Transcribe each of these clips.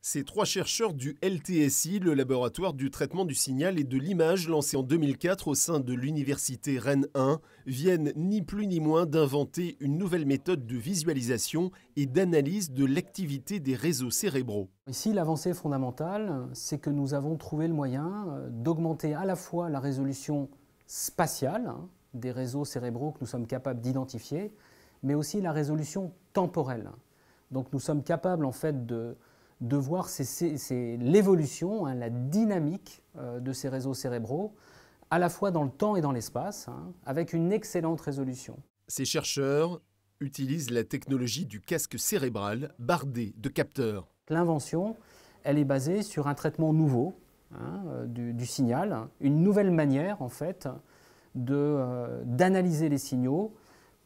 Ces trois chercheurs du LTSI, le laboratoire du traitement du signal et de l'image lancé en 2004 au sein de l'université Rennes 1, viennent ni plus ni moins d'inventer une nouvelle méthode de visualisation et d'analyse de l'activité des réseaux cérébraux. Ici, l'avancée fondamentale, c'est que nous avons trouvé le moyen d'augmenter à la fois la résolution spatiale des réseaux cérébraux que nous sommes capables d'identifier, mais aussi la résolution temporelle. Donc nous sommes capables en fait de voir l'évolution, la dynamique de ces réseaux cérébraux, à la fois dans le temps et dans l'espace, avec une excellente résolution. Ces chercheurs utilisent la technologie du casque cérébral bardé de capteurs. L'invention, elle est basée sur un traitement nouveau du signal, une nouvelle manière en fait d'analyser les signaux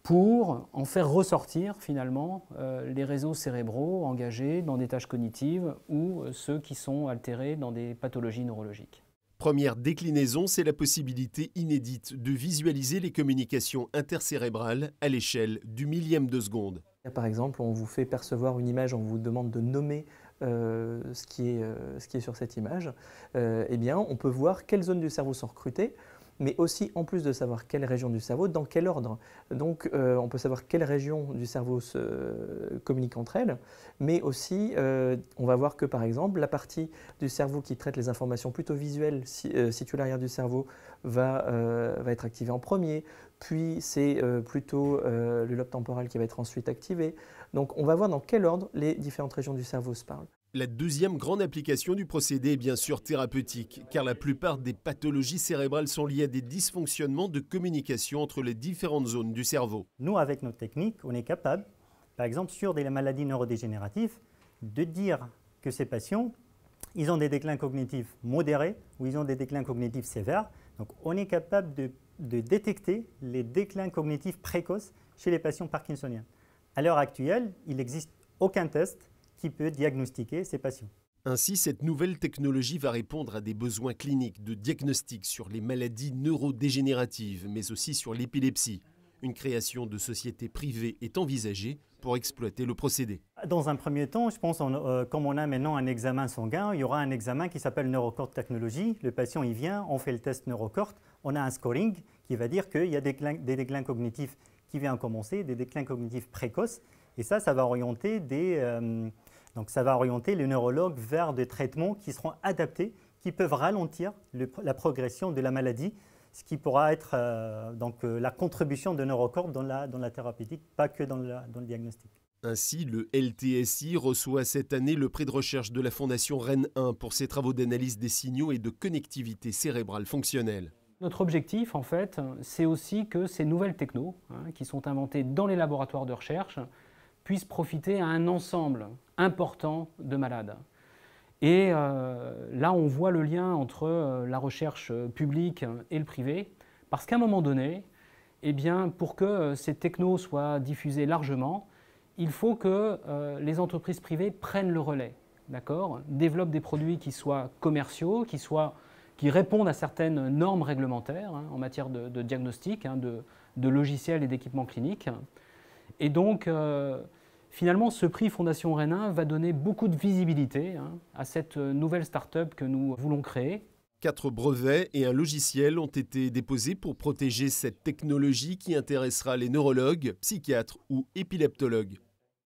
pour en faire ressortir finalement les réseaux cérébraux engagés dans des tâches cognitives ou ceux qui sont altérés dans des pathologies neurologiques. Première déclinaison, c'est la possibilité inédite de visualiser les communications intercérébrales à l'échelle du millième de seconde. Par exemple, on vous fait percevoir une image, on vous demande de nommer ce qui est sur cette image. Eh bien, on peut voir quelles zones du cerveau sont recrutées, mais aussi, en plus de savoir quelles régions du cerveau, dans quel ordre. Donc, on peut savoir quelles régions du cerveau se communiquent entre elles, mais aussi, on va voir que, par exemple, la partie du cerveau qui traite les informations plutôt visuelles, située à l'arrière du cerveau, va être activée en premier, puis c'est plutôt le lobe temporal qui va être ensuite activé. Donc, on va voir dans quel ordre les différentes régions du cerveau se parlent. La deuxième grande application du procédé est bien sûr thérapeutique, car la plupart des pathologies cérébrales sont liées à des dysfonctionnements de communication entre les différentes zones du cerveau. Nous, avec nos techniques, on est capable, par exemple sur des maladies neurodégénératives, de dire que ces patients, ils ont des déclins cognitifs modérés ou ils ont des déclins cognitifs sévères. Donc on est capable de détecter les déclins cognitifs précoces chez les patients parkinsoniens. À l'heure actuelle, il n'existe aucun test qui peut diagnostiquer ces patients. Ainsi, cette nouvelle technologie va répondre à des besoins cliniques de diagnostic sur les maladies neurodégénératives, mais aussi sur l'épilepsie. Une création de société privée est envisagée pour exploiter le procédé. Dans un premier temps, je pense, comme on a maintenant un examen sanguin, il y aura un examen qui s'appelle Neurocorte Technologie. Le patient, il vient, on fait le test Neurocorte, on a un scoring qui va dire qu'il y a des déclins cognitifs qui viennent commencer, des déclins cognitifs précoces. Et ça va orienter les neurologues vers des traitements qui seront adaptés, qui peuvent ralentir la progression de la maladie, ce qui pourra être la contribution de Neurocorte dans la thérapeutique, pas que dans le diagnostic. Ainsi, le LTSI reçoit cette année le prix de recherche de la Fondation Rennes 1 pour ses travaux d'analyse des signaux et de connectivité cérébrale fonctionnelle. Notre objectif, en fait, c'est aussi que ces nouvelles technos qui sont inventées dans les laboratoires de recherche puissent profiter à un ensemble important de malades. Et là, on voit le lien entre la recherche publique et le privé, parce qu'à un moment donné, eh bien, pour que ces technos soient diffusés largement, il faut que les entreprises privées prennent le relais, développent des produits qui soient commerciaux, qui répondent à certaines normes réglementaires en matière de diagnostic, de logiciels et d'équipements cliniques. Et donc, finalement, ce prix Fondation Rennes 1 va donner beaucoup de visibilité à cette nouvelle start-up que nous voulons créer. 4 brevets et un logiciel ont été déposés pour protéger cette technologie qui intéressera les neurologues, psychiatres ou épileptologues.